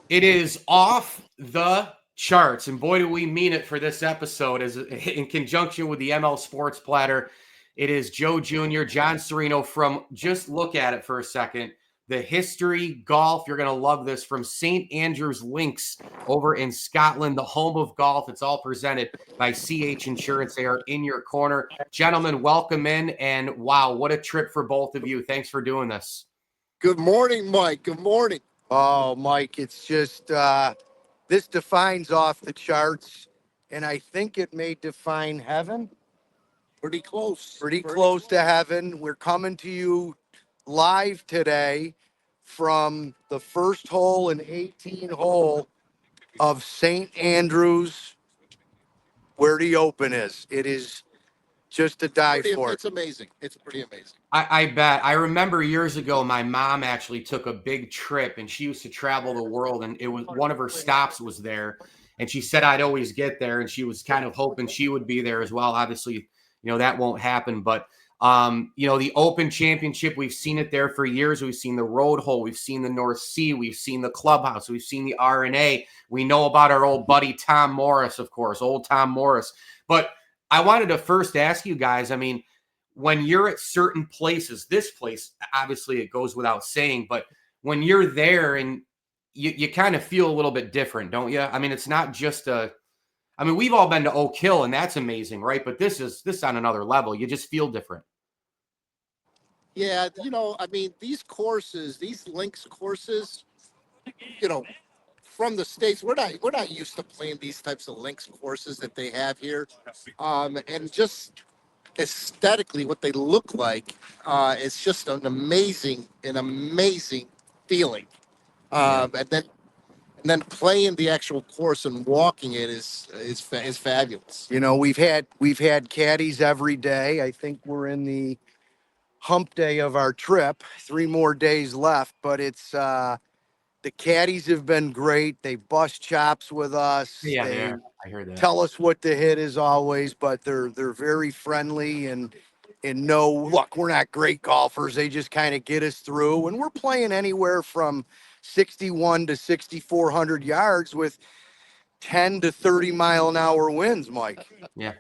It is off the charts, and boy, do we mean it for this episode. As in conjunction with the ML Sports Platter, it is Joe Jr., John Serino from. Just look at it for a second. The history golf. You're going to love this from St. Andrews Links over in Scotland, the home of golf. It's all presented by CH Insurance. They are in your corner, gentlemen. Welcome in, and wow, what a trip for both of you. Thanks for doing this. Good morning, Mike. Good morning. Oh, Mike, it's just this defines off the charts, and I think it may define heaven. Pretty close. Pretty close to heaven. We're coming to you live today from the first hole and 18 hole of St. Andrews, where the Open is. It is just to die for. It's amazing. It's pretty amazing. I bet. I remember years ago, my mom actually took a big trip, and she used to travel the world, and it was one of her stops was there, and she said I'd always get there, and she was kind of hoping she would be there as well. Obviously, that won't happen, but the Open Championship, we've seen it there for years. We've seen the Road Hole, we've seen the North Sea, we've seen the Clubhouse, we've seen the R&A. We know about our old buddy Tom Morris, of course, old Tom Morris. But I wanted to first ask you guys, I mean, when you're at certain places, this place, obviously it goes without saying, but when you're there and you kind of feel a little bit different, don't you? I mean, it's not just we've all been to Oak Hill and that's amazing, right? But this is on another level. You just feel different. Yeah, these courses, these links courses, from the States, we're not used to playing these types of links courses that they have here. And just aesthetically what they look like, it's just an amazing feeling. And then playing the actual course and walking it is fabulous. We've had caddies every day. I think we're in the hump day of our trip. 3 more days left, but it's the caddies have been great. They bust chops with us. Yeah, I heard that. Tell us what to hit as always, but they're very friendly and no, look, we're not great golfers. They just kind of get us through, and we're playing anywhere from 61 to 6,400 yards with 10 to 30 mile an hour winds, Mike. Yeah.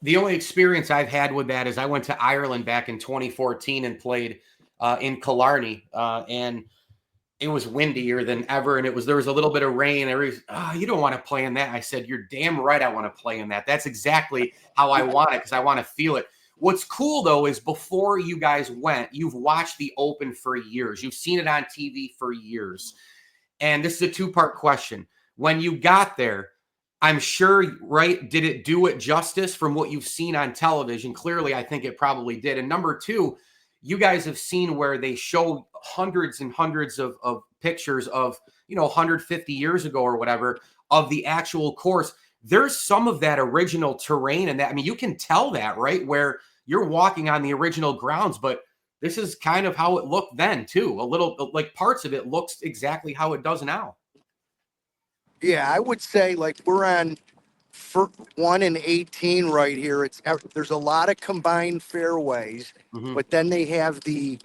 The only experience I've had with that is I went to Ireland back in 2014 and played in Killarney, and it was windier than ever, and there was a little bit of rain. You don't want to play in that. I said, you're damn right I want to play in that. That's exactly how I want it, because I want to feel it. What's cool, though, is before you guys went, you've watched the Open for years. You've seen it on TV for years. And this is a 2-part question. When you got there, I'm sure, right, did it do it justice from what you've seen on television? Clearly, I think it probably did. And number 2, you guys have seen where they show hundreds and hundreds of pictures of, 150 years ago or whatever of the actual course. There's some of that original terrain and that, you can tell that, right? Where you're walking on the original grounds, but this is kind of how it looked then too. A little like parts of it looks exactly how it does now. Yeah, I would say like we're on 1 and 18 right here. There's a lot of combined fairways, but then they have the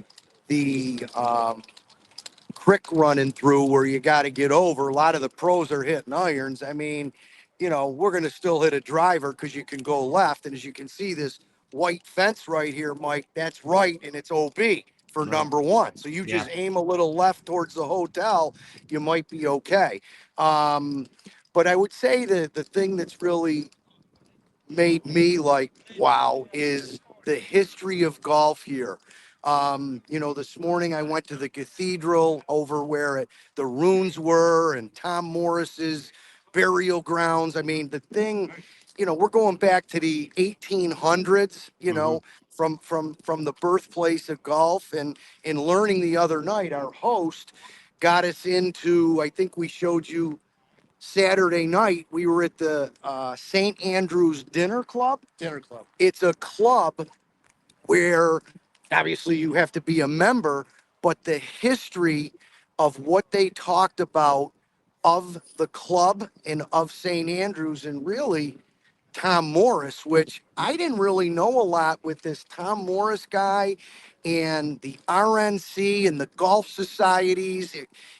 crick running through where you got to get over. A lot of the pros are hitting irons. We're going to still hit a driver because you can go left. And as you can see, this white fence right here, Mike, that's right, and it's OB for number 1. So you just aim a little left towards the hotel, you might be okay. But I would say that the thing that's really made me like, wow, is the history of golf here. This morning I went to the cathedral over where the ruins were and Tom Morris's burial grounds. The thing, we're going back to the 1800s, from the birthplace of golf, and in learning the other night, our host got us into, I think we showed you Saturday night, we were at the St. Andrews Dinner Club. It's a club where obviously you have to be a member, but the history of what they talked about of the club and of St. Andrews, and really Tom Morris, which I didn't really know a lot with this Tom Morris guy and the RNC and the golf societies.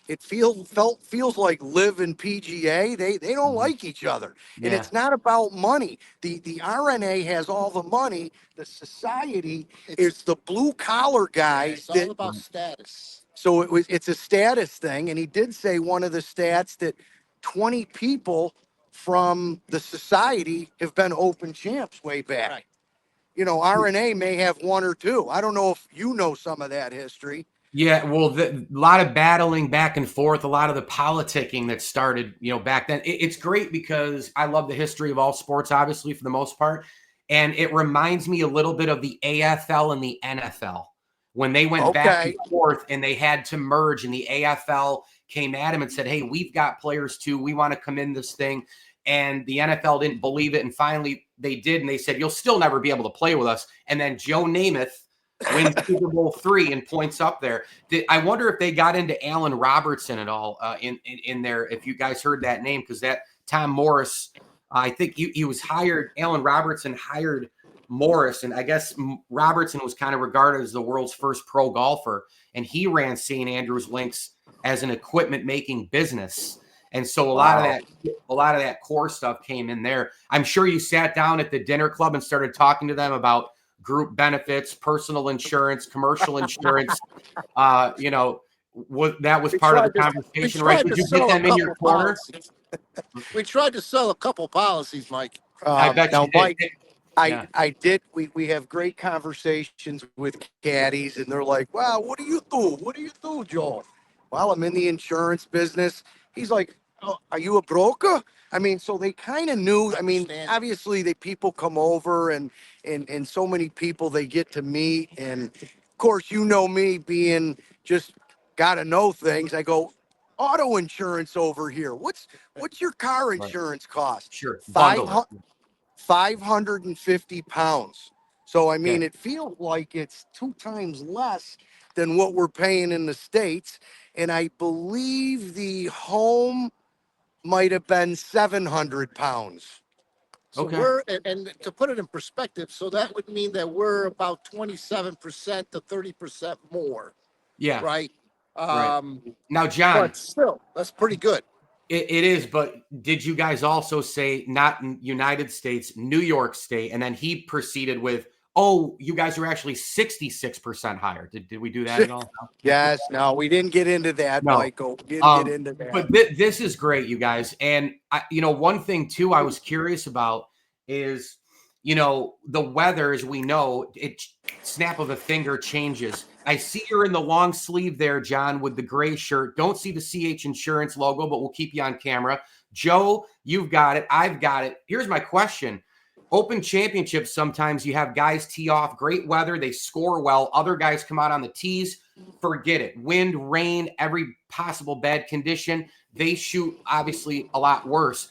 It feels like Live and PGA. They don't like each other. And Yeah. it's not about money. The RNA has all the money. The society is the blue collar guys It's all that about status. so it's a status thing. And he did say one of the stats that 20 people from the society have been open champs way back. Right. You know, RNA may have one or two. I don't know if you know some of that history. Yeah, well, a lot of battling back and forth, a lot of the politicking that started, back then. It's great because I love the history of all sports, obviously, for the most part. And it reminds me a little bit of the AFL and the NFL when they went back and forth and they had to merge, and the AFL came at him and said, hey, we've got players too. We want to come in this thing. And the NFL didn't believe it. And finally they did. And they said, you'll still never be able to play with us. And then Joe Namath wins Super Bowl III and points up there. I wonder if they got into Allen Robertson at all in there, if you guys heard that name, because that Tom Morris, I think he was hired, Allen Robertson hired Morris, and I guess Robertson was kind of regarded as the world's first pro golfer, and he ran St. Andrews Links as an equipment making business. And so a lot of that core stuff came in there. I'm sure you sat down at the dinner club and started talking to them about group benefits, personal insurance, commercial insurance. That was part of the conversation, right? Did you get them in your corner? We tried to sell a couple policies, Mike. I bet now, you did. Mike, Yeah. I did. We have great conversations with caddies, and they're like, "Wow, what do you do? What do you do, Joel?" Well, I'm in the insurance business. He's like, "Oh, are you a broker?" I mean, so they kind of knew. I mean, Understand. obviously, people come over, and so many people they get to meet, and of course, you know me being just got to know things. I go, auto insurance over here. What's your car Right. insurance cost? Sure. Bundle it. 550 pounds. So, I mean, it feels like it's 2 times less than what we're paying in the States. And I believe the home might have been 700 pounds. So Okay. we're, and to put it in perspective, so that would mean that we're about 27% to 30% more, Yeah. right? Right. Now, John, But still, that's pretty good. it is, but did you guys also say not in United States, New York State, and then he proceeded with, oh, you guys are actually 66% higher. Did we do that at all? Yes. No, we didn't get into that, No. Michael. We didn't get into that. But this is great, you guys. And one thing too I was curious about is, the weather, as we know, it snap of a finger changes. I see you're in the long sleeve there, John, with the gray shirt. Don't see the CH Insurance logo, but we'll keep you on camera. Joe, you've got it. I've got it. Here's my question. Open championships, sometimes you have guys tee off, great weather, they score well. Other guys come out on the tees, forget it. Wind, rain, every possible bad condition, they shoot obviously a lot worse.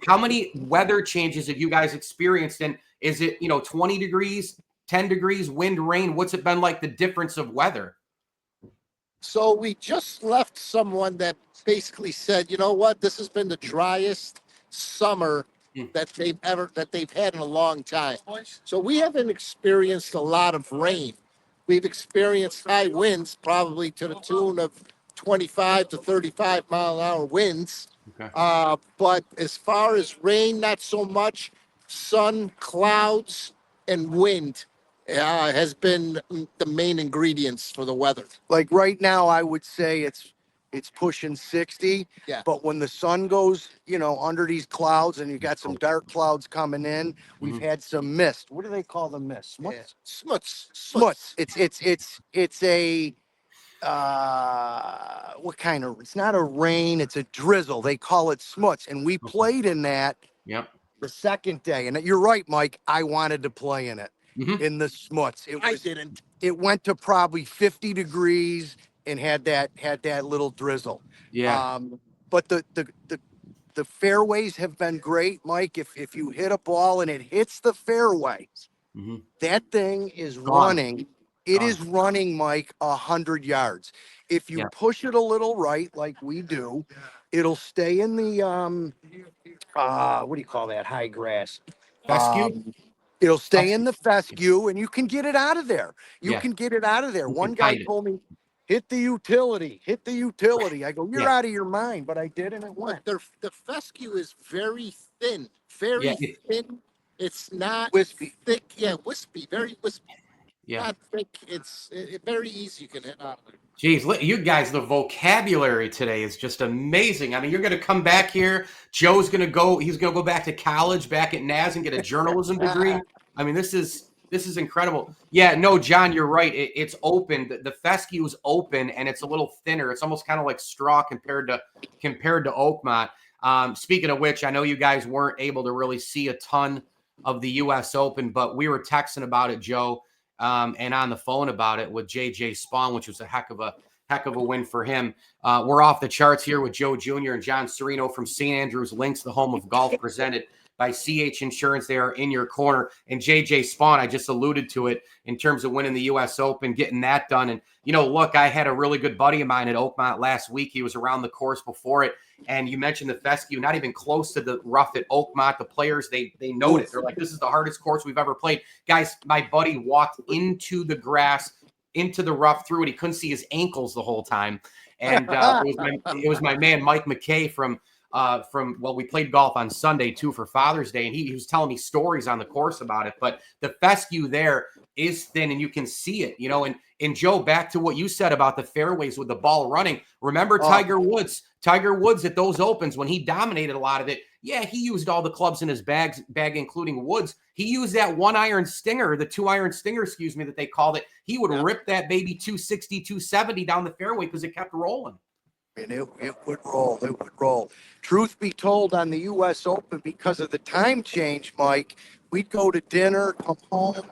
How many weather changes have you guys experienced? And is it, 20 degrees, 10 degrees, wind, rain? What's it been like, the difference of weather? So we just left someone that basically said, you know what, this has been the driest summer that they've had in a long time. So we haven't experienced a lot of rain. We've experienced high winds, probably to the tune of 25 to 35 mile an hour winds. Okay. But as far as rain, not so much. Sun, clouds, and wind has been the main ingredients for the weather. Like right now, I would say it's pushing 60. Yeah. But when the sun goes, under these clouds, and you got some dark clouds coming in, we've had some mist. What do they call the mist? Smuts. Smuts. Smuts. It's a what kind of? It's not a rain. It's a drizzle. They call it smuts, and we played in that. Yep. The second day, and you're right, Mike. I wanted to play in it. In the smuts. I didn't. It went to probably 50 degrees and had that little drizzle. Yeah. But the fairways have been great, Mike. If you hit a ball and it hits the fairway, that thing is running. It is running, Mike, 100 yards. If you push it a little right, like we do, it'll stay in the what do you call that? High grass. Fescue? It'll stay in the fescue, and you can get it out of there. You Yeah. can get it out of there. You One can guy hide it. told me, hit the utility, hit the utility. I go, you're Yeah. out of your mind, but I did, and it went. But the fescue is very thin, Yeah. very thin. It's not Wispy. thick. Yeah, wispy, very wispy. Yeah. Not thick. It's very easy. You can hit out of it. Geez, you guys, the vocabulary today is just amazing. I mean, you're going to come back here. Joe's going to go. He's going to go back to college, back at NAS, and get a journalism degree. I mean, this is incredible. Yeah, no, John, you're right. It's open. The fescue is open, and it's a little thinner. It's almost kind of like straw compared to Oakmont. Speaking of which, I know you guys weren't able to really see a ton of the U.S. Open, but we were texting about it, Joe. And on the phone about it with JJ Spaun, which was a heck of a win for him. We're off the charts here with Joe Jr. and John Serino from St. Andrews Links, the home of golf, presented by CH Insurance. They are in your corner. And JJ Spaun, I just alluded to it in terms of winning the U.S. Open, getting that done. And, look, I had a really good buddy of mine at Oakmont last week. He was around the course before it. And you mentioned the fescue, not even close to the rough at Oakmont. The players, they note it. They're like, this is the hardest course we've ever played. Guys, my buddy walked into the grass, into the rough, through it. He couldn't see his ankles the whole time. And it was my man, Mike McKay from we played golf on Sunday too for Father's Day. And he was telling me stories on the course about it. But the fescue there is thin and you can see it, and Joe, back to what you said about the fairways with the ball running. Remember Tiger Woods at those Opens when he dominated a lot of it. Yeah, he used all the clubs in his bag, including Woods. He used that 1-iron stinger, the 2-iron stinger, that they called it. He would rip that baby 260, 270 down the fairway because it kept rolling. And it would roll. It would roll. Truth be told, on the U.S. Open, because of the time change, Mike, we'd go to dinner, come home.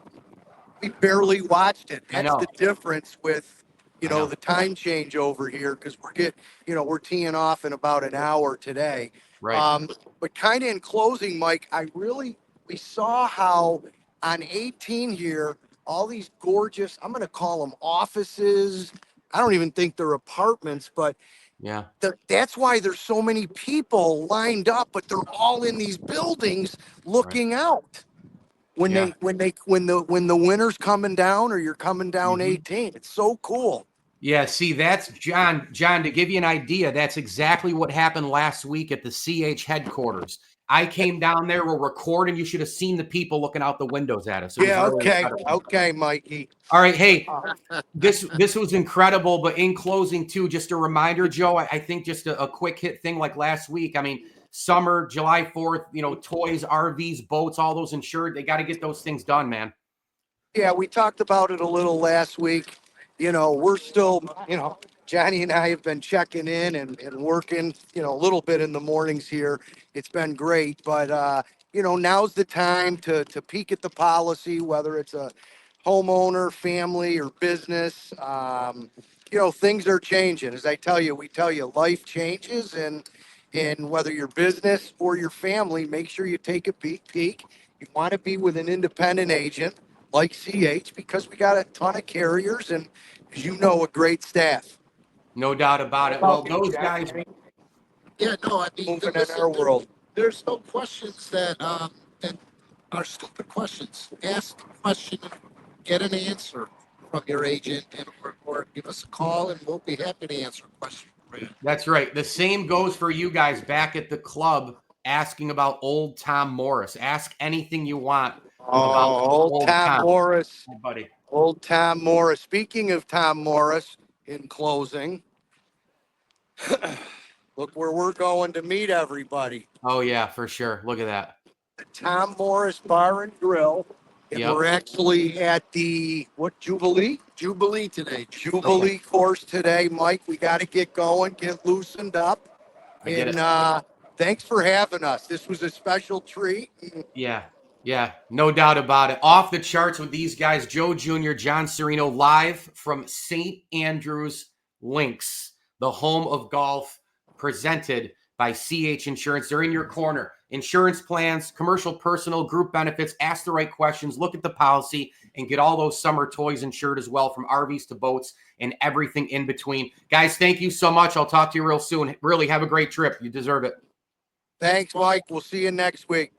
We barely watched it. That's the difference with, the time change over here, because we're teeing off in about an hour today. Right. But kind of in closing, Mike, we saw how on 18 here, all these gorgeous, I'm going to call them offices. I don't even think they're apartments, but yeah, that's why there's so many people lined up, but they're all in these buildings looking out. When the winter's coming down or you're coming down 18, it's so cool. Yeah, see, that's John, to give you an idea, that's exactly what happened last week at the CH headquarters. I came down there, we're recording. You should have seen the people looking out the windows at us. Yeah, okay, Mikey. All right, hey, this was incredible, but in closing too, just a reminder, Joe, I think just a quick hit thing like last week. I mean, summer, July 4th, toys, RVs, boats, all those insured. They got to get those things done, man. Yeah, we talked about it a little last week. We're still, Johnny and I have been checking in and working, a little bit in the mornings here. It's been great, but, now's the time to peek at the policy, whether it's a homeowner, family, or business. Things are changing. As we tell you, life changes, and whether your business or your family, make sure you take a peek. You want to be with an independent agent like CH, because we got a ton of carriers and, as a great staff. No doubt about it. Well, those guys. Yeah, no, I mean, Moving in our world. There's no questions that are stupid questions. Ask a question, get an answer from your agent, or give us a call, and we'll be happy to answer a question for you. That's right. The same goes for you guys back at the club asking about old Tom Morris. Ask anything you want. Old Tom Morris, buddy. Old Tom Morris. Speaking of Tom Morris, in closing, look where we're going to meet everybody. Oh yeah, for sure. Look at that. The Tom Morris Bar and Grill. And we're actually at the Jubilee? Jubilee today. Jubilee course today, Mike. We got to get going, get loosened up. Thanks for having us. This was a special treat. Yeah, no doubt about it. Off the charts with these guys, Joe Jr., John Serino, live from St. Andrews Links, the home of golf, presented by CH Insurance. They're in your corner. Insurance plans, commercial, personal, group benefits. Ask the right questions. Look at the policy and get all those summer toys insured as well, from RVs to boats and everything in between. Guys, thank you so much. I'll talk to you real soon. Really have a great trip. You deserve it. Thanks, Mike. We'll see you next week.